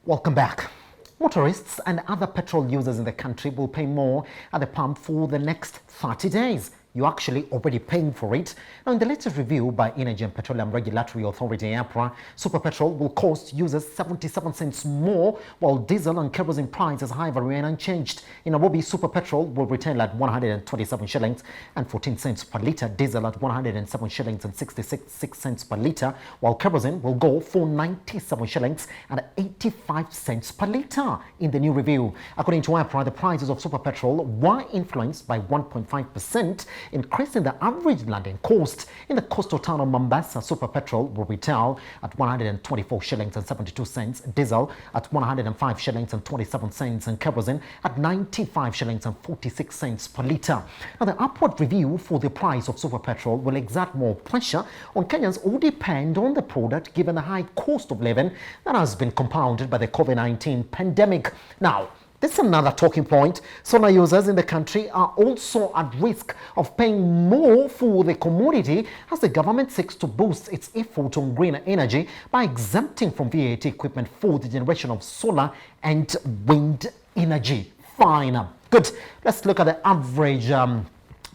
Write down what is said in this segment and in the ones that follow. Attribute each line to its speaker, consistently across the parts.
Speaker 1: Welcome back. Motorists and other petrol users in the country will pay more at the pump for the next 30 days. You're actually already paying for it. Now, in the latest review by Energy and Petroleum Regulatory Authority, APRA, super petrol will cost users 77 cents more, while diesel and kerosene prices, however, remain unchanged. In Nairobi, super petrol will retail at 127 shillings and 14 cents per litre, diesel at 107 shillings and 66 cents per litre, while kerosene will go for 97 shillings and 85 cents per litre in the new review. According to APRA, the prices of super petrol were influenced by 1.5%, increasing the average landing cost. In the coastal town of Mombasa, super petrol will retail at 124 shillings and 72 cents, diesel at 105 shillings and 27 cents, and kerosene at 95 shillings and 46 cents per litre. Now, the upward review for the price of super petrol will exert more pressure on Kenyans who depend on the product, given the high cost of living that has been compounded by the COVID-19 pandemic. Now, this is another talking point. Solar users in the country are also at risk of paying more for the commodity as the government seeks to boost its effort on green energy by exempting from VAT equipment for the generation of solar and wind energy. Fine. Good. Let's look at the average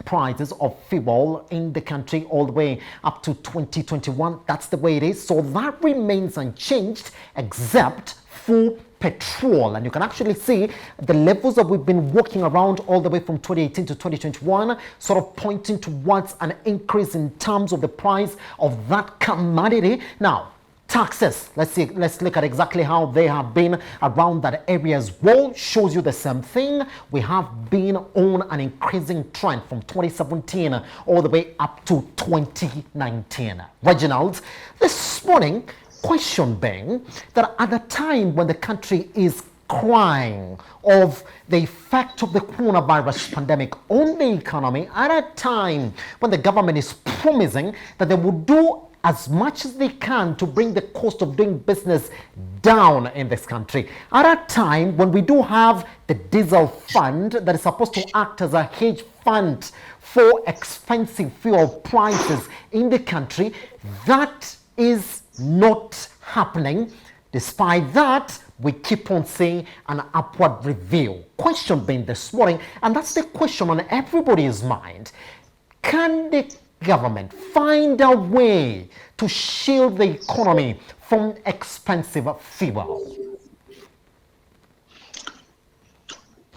Speaker 1: prices of fuel in the country all the way up to 2021. That's the way it is. So that remains unchanged except for petrol, and you can actually see the levels that we've been walking around all the way from 2018 to 2021, sort of pointing towards an increase in terms of the price of that commodity. Now, taxes, let's look at exactly how they have been around that area as well. Shows you the same thing. We have been on an increasing trend from 2017 all the way up to 2019. Reginald, this morning, question being that at the time when the country is crying of the effect of the coronavirus pandemic on the economy, at a time when the government is promising that they will do as much as they can to bring the cost of doing business down in this country, at a time when we do have the diesel fund that is supposed to act as a hedge fund for expensive fuel prices in the country, that is not happening. Despite that, we keep on seeing an upward review. Question being this morning, and that's the question on everybody's mind: can the government find a way to shield the economy from expensive fuel?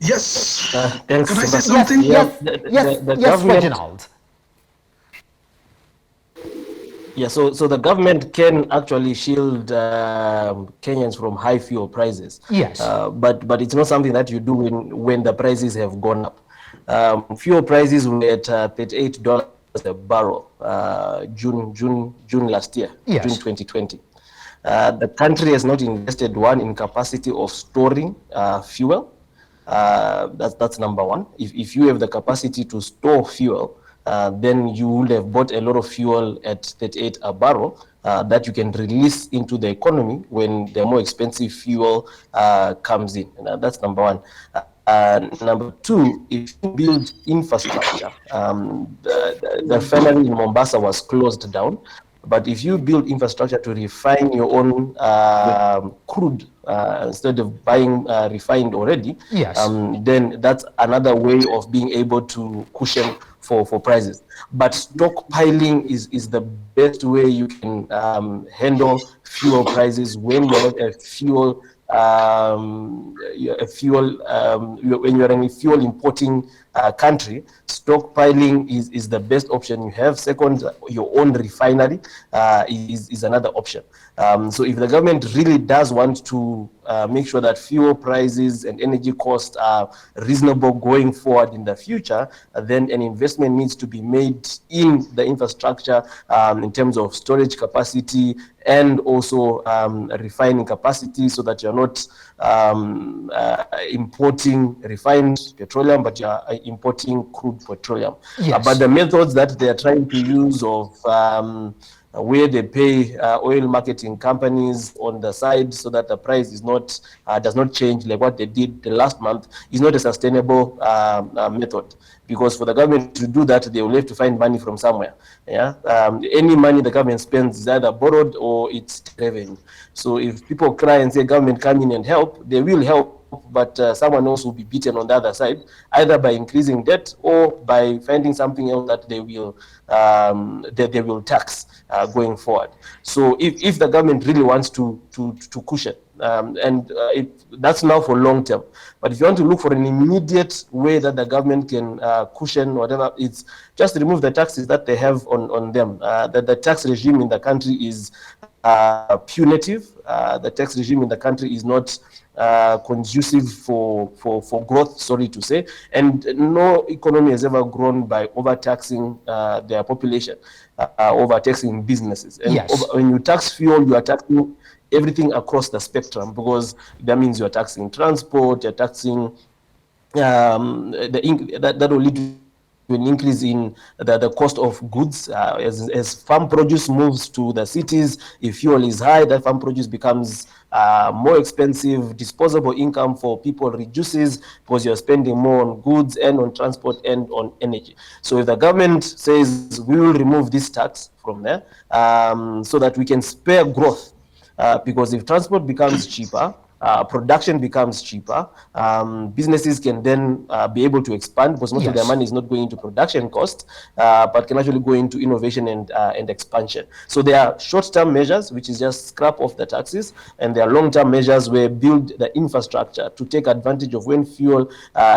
Speaker 2: Yes.
Speaker 3: Thanks.
Speaker 2: Can I say something?
Speaker 1: Yes, Reginald.
Speaker 3: Yeah, so the government can actually shield Kenyans from high fuel prices.
Speaker 1: Yes.
Speaker 3: But it's not something that you do when the prices have gone up. Fuel prices were at $38 a barrel June last year,
Speaker 1: yes.
Speaker 3: June 2020. The country has not invested in capacity of storing fuel. That's number one. If you have the capacity to store fuel, then you would have bought a lot of fuel at 38 a barrel that you can release into the economy when the more expensive fuel comes in. And that's number one. Number two, if you build infrastructure, the refinery in Mombasa was closed down. But if you build infrastructure to refine your own crude instead of buying refined already,
Speaker 1: yes.
Speaker 3: Then that's another way of being able to cushion for prices. But stockpiling is the best way you can handle fuel prices when you have a fuel when you're in a fuel importing country. Stockpiling is the best option you have. Second, your own refinery is another option. So if the government really does want to make sure that fuel prices and energy costs are reasonable going forward in the future, then an investment needs to be made in the infrastructure in terms of storage capacity and also refining capacity, so that you're not importing refined petroleum, but you're importing crude petroleum.
Speaker 1: Yes.
Speaker 3: But the methods that they are trying to use of where they pay oil marketing companies on the side so that the price is not does not change like what they did the last month is not a sustainable method. Because for the government to do that, they will have to find money from somewhere. Yeah, any money the government spends is either borrowed or it's revenue. So if people cry and say government come in and help, they will help, but someone else will be beaten on the other side, either by increasing debt or by finding something else that they will tax going forward. So if the government really wants to cushion, that's now for long term. But if you want to look for an immediate way that the government can cushion whatever, it's just remove the taxes that they have on them. The tax regime in the country is punitive. The tax regime in the country is not conducive for growth, sorry to say, and no economy has ever grown by overtaxing their population, overtaxing businesses. And
Speaker 1: Yes.
Speaker 3: when you tax fuel, you are taxing everything across the spectrum, because that means you're taxing transport, you're taxing that will lead to an increase in the cost of goods. As farm produce moves to the cities, if fuel is high, that farm produce becomes more expensive. Disposable income for people reduces because you're spending more on goods and on transport and on energy. So if the government says we will remove this tax from there so that we can spare growth, because if transport becomes cheaper, production becomes cheaper, businesses can then be able to expand, because most of their money is not going into production cost, but can actually go into innovation and expansion. So there are short-term measures, which is just scrap off the taxes, and there are long-term measures where build the infrastructure to take advantage of when fuel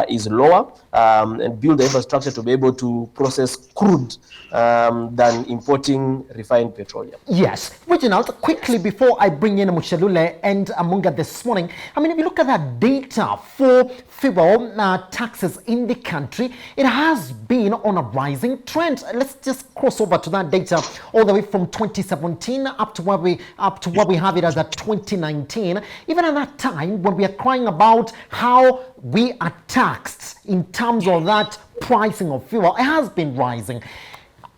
Speaker 3: is lower, and build the infrastructure to be able to process crude than importing refined petroleum.
Speaker 1: Yes. Reginald, quickly before I bring in Muchelule and Amunga this morning, I mean, if you look at that data for fuel taxes in the country, it has been on a rising trend. Let's just cross over to that data all the way from 2017 up to where we have it as at 2019. Even at that time, when we are crying about how we are taxed in terms of that pricing of fuel, it has been rising.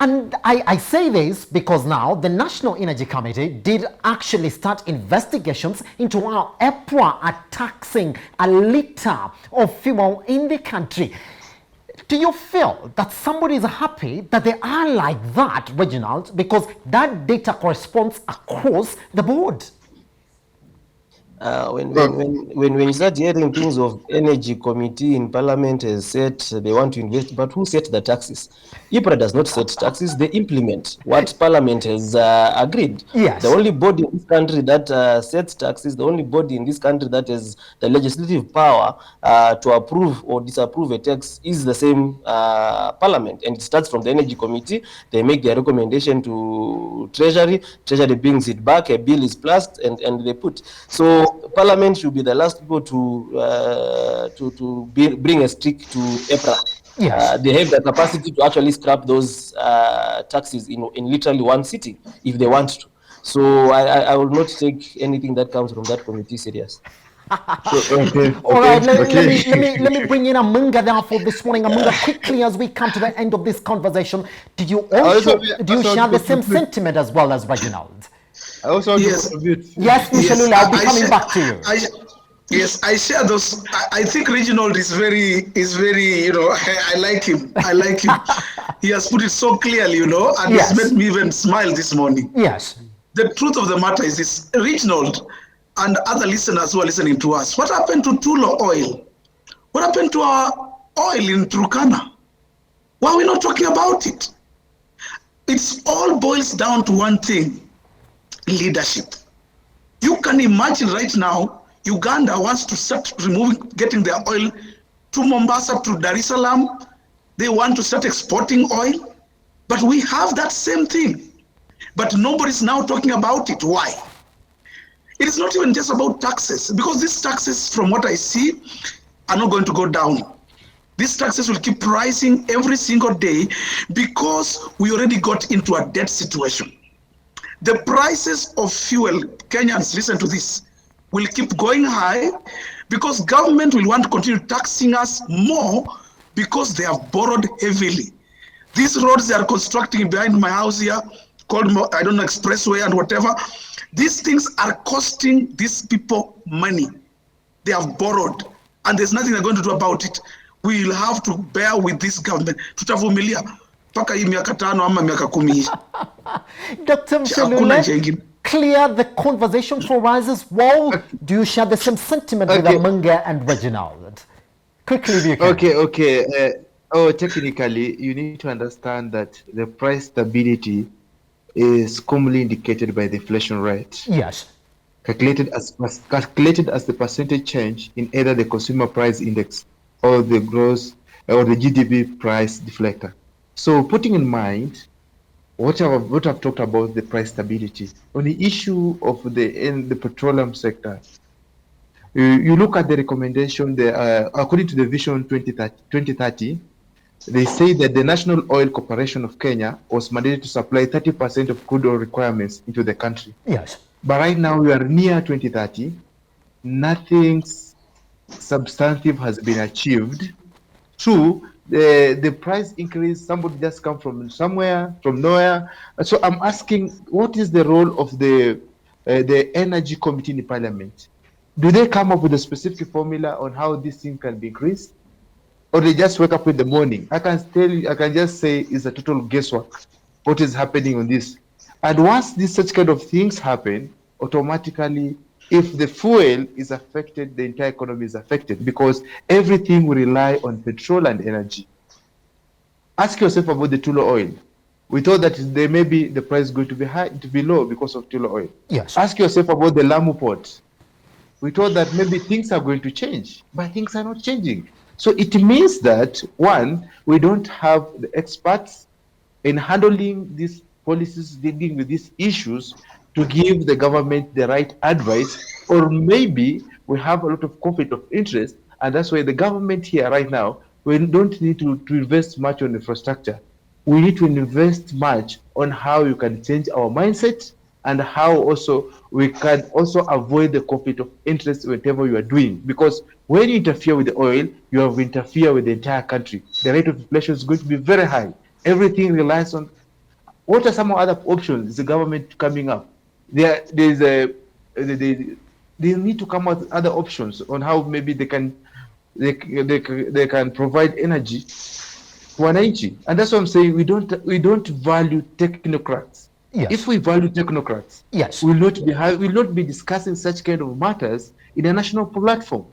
Speaker 1: And I say this because now the National Energy Committee did actually start investigations into how EPRA are taxing a litre of fuel in the country. Do you feel that somebody is happy that they are like that, Reginald, because that data corresponds across the board?
Speaker 3: When you start hearing things of energy committee in parliament has said they want to invest, but who set the taxes? EPRA does not set taxes, they implement what parliament has agreed.
Speaker 1: Yes.
Speaker 3: The only body in this country that sets taxes, the only body in this country that has the legislative power to approve or disapprove a tax is the same parliament. And it starts from the energy committee. They make their recommendation to treasury brings it back, a bill is passed, and they put. So parliament should be the last people to bring a stick to EPRA.
Speaker 1: Yes.
Speaker 3: They have the capacity to actually scrap those taxes in literally one sitting if they want to. So I will not take anything that comes from that committee serious.
Speaker 2: Okay.
Speaker 1: All right, let me bring in Amunga now for this morning. Amunga, quickly as we come to the end of this conversation, do you share the same sentiment as well as Reginald?
Speaker 2: I also
Speaker 4: Yes.
Speaker 1: Yes, Muchelule, I'll be coming back to you.
Speaker 4: Yes, I share those. I think Reginald is very, you know, I like him. He has put it so clearly, you know, and
Speaker 1: Yes.
Speaker 4: it's made me even smile this morning.
Speaker 1: Yes.
Speaker 4: The truth of the matter is this, Reginald and other listeners who are listening to us, what happened to Tulo oil? What happened to our oil in Turkana? Why are we not talking about it? It all boils down to one thing: leadership. You can imagine right now, Uganda wants to start getting their oil to Mombasa, to Dar es Salaam. They want to start exporting oil, but we have that same thing. But nobody's now talking about it. Why? It is not even just about taxes, because these taxes, from what I see, are not going to go down. These taxes will keep rising every single day because we already got into a debt situation. The prices of fuel, Kenyans, listen to this, will keep going high because government will want to continue taxing us more because they have borrowed heavily. These roads they are constructing behind my house here called, I don't know, expressway and whatever. These things are costing these people money. They have borrowed, and there's nothing they're going to do about it. We will have to bear with this government. Tutavumilia mpaka hii miaka 5 ama miaka 10.
Speaker 1: Dr. Muchelule, clear the conversation for us as well. Do you share the same sentiment with Amunga and Reginald? Quickly, if you can.
Speaker 2: Okay. Technically, you need to understand that the price stability is commonly indicated by the inflation rate.
Speaker 1: Yes.
Speaker 2: Calculated as the percentage change in either the consumer price index or the gross or the GDP price deflector. So, putting in mind what I've talked about the price stability on the issue of the petroleum sector, you look at the recommendation. According to the Vision 2030, they say that the National Oil Corporation of Kenya was mandated to supply 30% of crude oil requirements into the country.
Speaker 1: Yes.
Speaker 2: But right now we are near 2030. Nothing substantive has been achieved. True, the price increase, somebody just come from somewhere, from nowhere. So I'm asking, what is the role of the Energy Committee in Parliament? Do they come up with a specific formula on how this thing can be increased? Or they just wake up in the morning? I can just say it's a total guesswork what is happening on this. And once such kind of things happen, automatically, if the fuel is affected, the entire economy is affected, because everything will rely on petrol and energy. Ask yourself about the Tula oil. We thought that there may be the price going to be high, to be low because of Tula oil.
Speaker 1: Yes.
Speaker 2: Ask yourself about the Lamu port. We thought that maybe things are going to change, but things are not changing. So it means that, one, we don't have the experts in handling these policies, dealing with these issues, to give the government the right advice, or maybe we have a lot of conflict of interest, and that's why the government here right now, we don't need to invest much on infrastructure. We need to invest much on how you can change our mindset and how also we can also avoid the conflict of interest whatever you are doing. Because when you interfere with the oil, you have interfered with the entire country. The rate of inflation is going to be very high. Everything relies on. What are some other options? Is the government coming up? They need to come up with other options on how maybe they can provide energy to wananchi. And that's what I'm saying. We don't value technocrats.
Speaker 1: Yes.
Speaker 2: If we value technocrats,
Speaker 1: yes,
Speaker 2: we'll not be discussing such kind of matters in a national platform.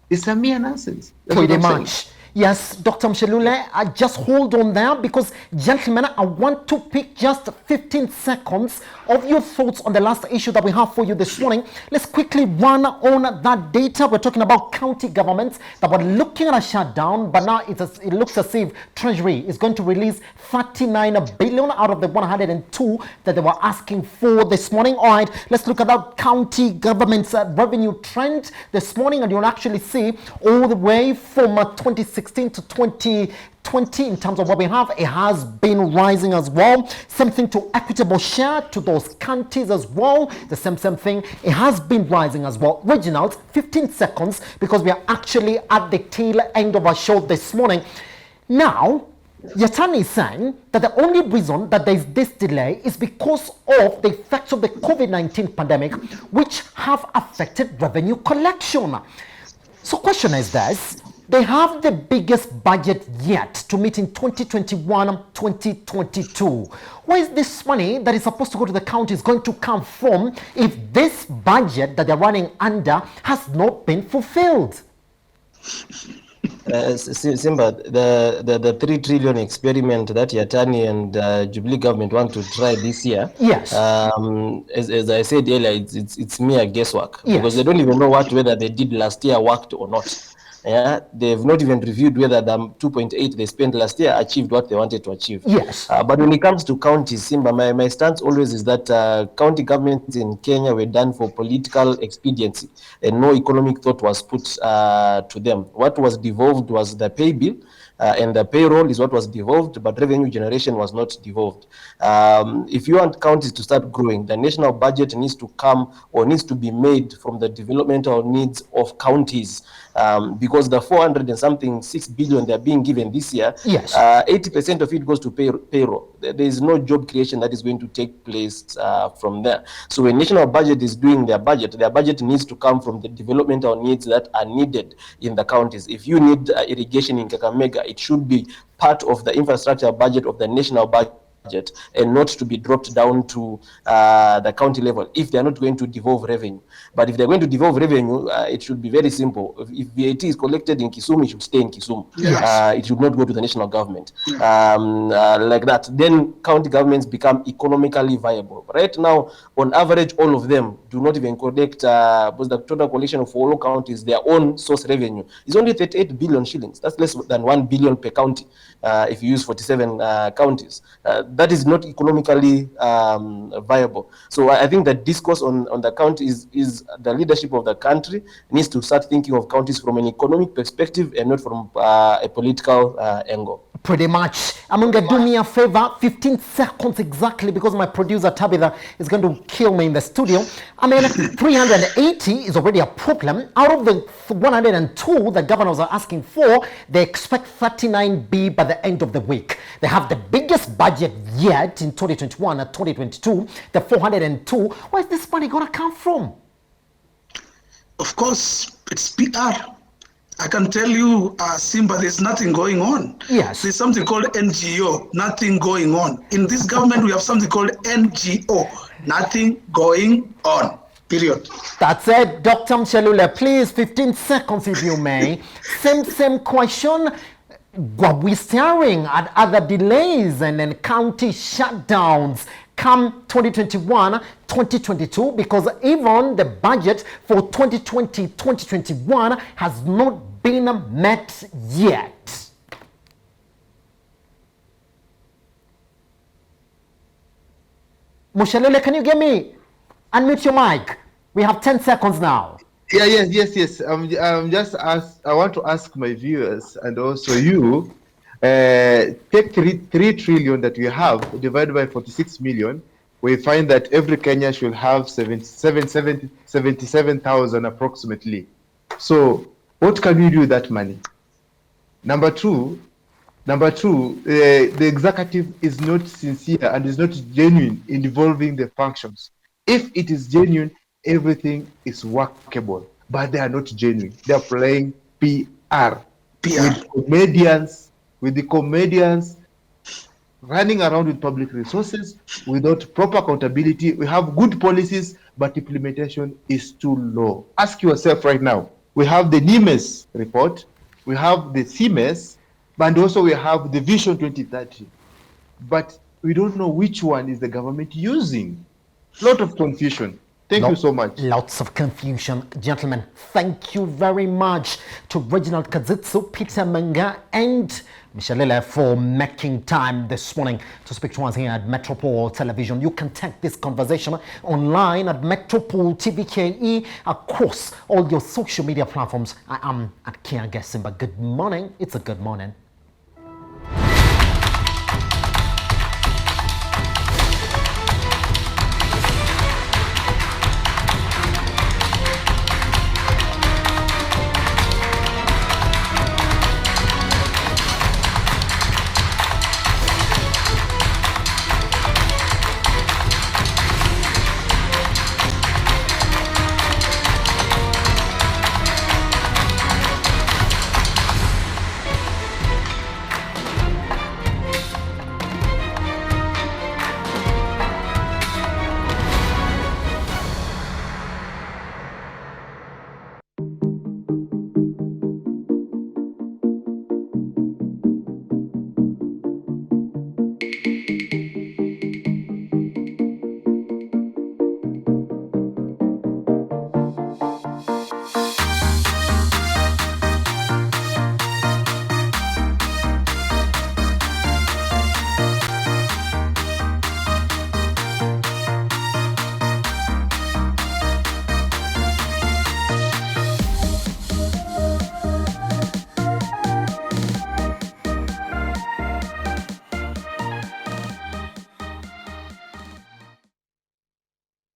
Speaker 2: It's a mere nonsense.
Speaker 1: Pretty much. Yes, Dr. Muchelule, just hold on there, because, gentlemen, I want to pick just 15 seconds of your thoughts on the last issue that we have for you this morning. Let's quickly run on that data. We're talking about county governments that were looking at a shutdown, but now it looks as if Treasury is going to release 39 billion out of the 102 that they were asking for this morning. All right, let's look at that county government's revenue trend this morning, and you'll actually see all the way from 2016 to 2020 in terms of what we have, it has been rising as well. Same thing to equitable share to those counties as well. The same thing, it has been rising as well. Reginald, 15 seconds, because we are actually at the tail end of our show this morning. Now, Yatani is saying that the only reason that there is this delay is because of the effects of the COVID-19 pandemic, which have affected revenue collection. So question is this: they have the biggest budget yet to meet in 2021-2022. Where is this money that is supposed to go to the counties going to come from if this budget that they're running under has not been fulfilled?
Speaker 3: Simba, the 3 trillion experiment that Yatani and Jubilee government want to try this year,
Speaker 1: yes,
Speaker 3: as I said earlier, it's mere guesswork,
Speaker 1: yes,
Speaker 3: because they don't even know whether they did last year worked or not. Yeah, they've not even reviewed whether the 2.8 they spent last year achieved what they wanted to achieve.
Speaker 1: Yes.
Speaker 3: But when it comes to counties, Simba, my stance always is that county governments in Kenya were done for political expediency, and no economic thought was put to them. What was devolved was the pay bill, and the payroll is what was devolved, but revenue generation was not devolved. If you want counties to start growing, the national budget needs to come or needs to be made from the developmental needs of counties. because the 400 and something 6 billion they're being given this year,
Speaker 1: Yes.
Speaker 3: 80% of it goes to payroll. There is no job creation that is going to take place from there. So when national budget is doing their budget needs to come from the developmental needs that are needed in the counties. If you need irrigation in Kakamega, it should be part of the infrastructure budget of the national budget and not to be dropped down to the county level if they're not going to devolve revenue. But if they're going to devolve revenue, it should be very simple. If VAT is collected in Kisumu, it should stay in Kisumu.
Speaker 4: Yes.
Speaker 3: It should not go to the national government. Like that. Then county governments become economically viable. Right now, on average, all of them do not even collect, because the total collection of all counties, their own source revenue is only 38 billion shillings. That's less than 1 billion per county if you use 47 counties. That is not economically viable. So I think the discourse on the county is the leadership of the country needs to start thinking of counties from an economic perspective and not from a political angle.
Speaker 1: Pretty much. Amunga, do me a favor, 15 seconds exactly, because my producer Tabitha is going to kill me in the studio. I mean, 380 is already a problem. Out of the 102 the governors are asking for, they expect 39B by the end of the week. They have the biggest budget yet in 2021 and 2022, the 402. Where's this money going to come from?
Speaker 4: Of course, it's PR. I can tell you, Simba, there's nothing going on.
Speaker 1: Yes.
Speaker 4: There's something called NGO, nothing going on. In this government, we have something called NGO, nothing going on, period.
Speaker 1: That's it, Dr. Muchelule. Please, 15 seconds if you may. Same question. Are we staring at other delays and then county shutdowns come 2021, 2022? Because even the budget for 2020, 2021 has not been met yet. Muchelule, can you get me? Unmute your mic. We have 10 seconds now.
Speaker 2: Yeah, yes. I want to ask my viewers and also you, take 3 trillion that we have divided by 46 million. We find that every Kenyan should have 77,000 approximately. So what can we do with that money? Number two, the executive is not sincere and is not genuine in involving the functions. If it is genuine, everything is workable, but they are not genuine. They are playing PR. With the comedians running around with public resources without proper accountability. We have good policies, but implementation is too low. Ask yourself right now. We have the NIMES report, we have the CMES, and also we have the Vision 2030. But we don't know which one is the government using. Lot of confusion. Thank you so much.
Speaker 1: Lots of confusion. Gentlemen, thank you very much to Reginald, Kadzutu, Peter Menga, and Muchelule for making time this morning to speak to us here at Metropole Television. You can take this conversation online at Metropole TVKE across all your social media platforms. I am at Kia Simba. Good morning. It's a good morning.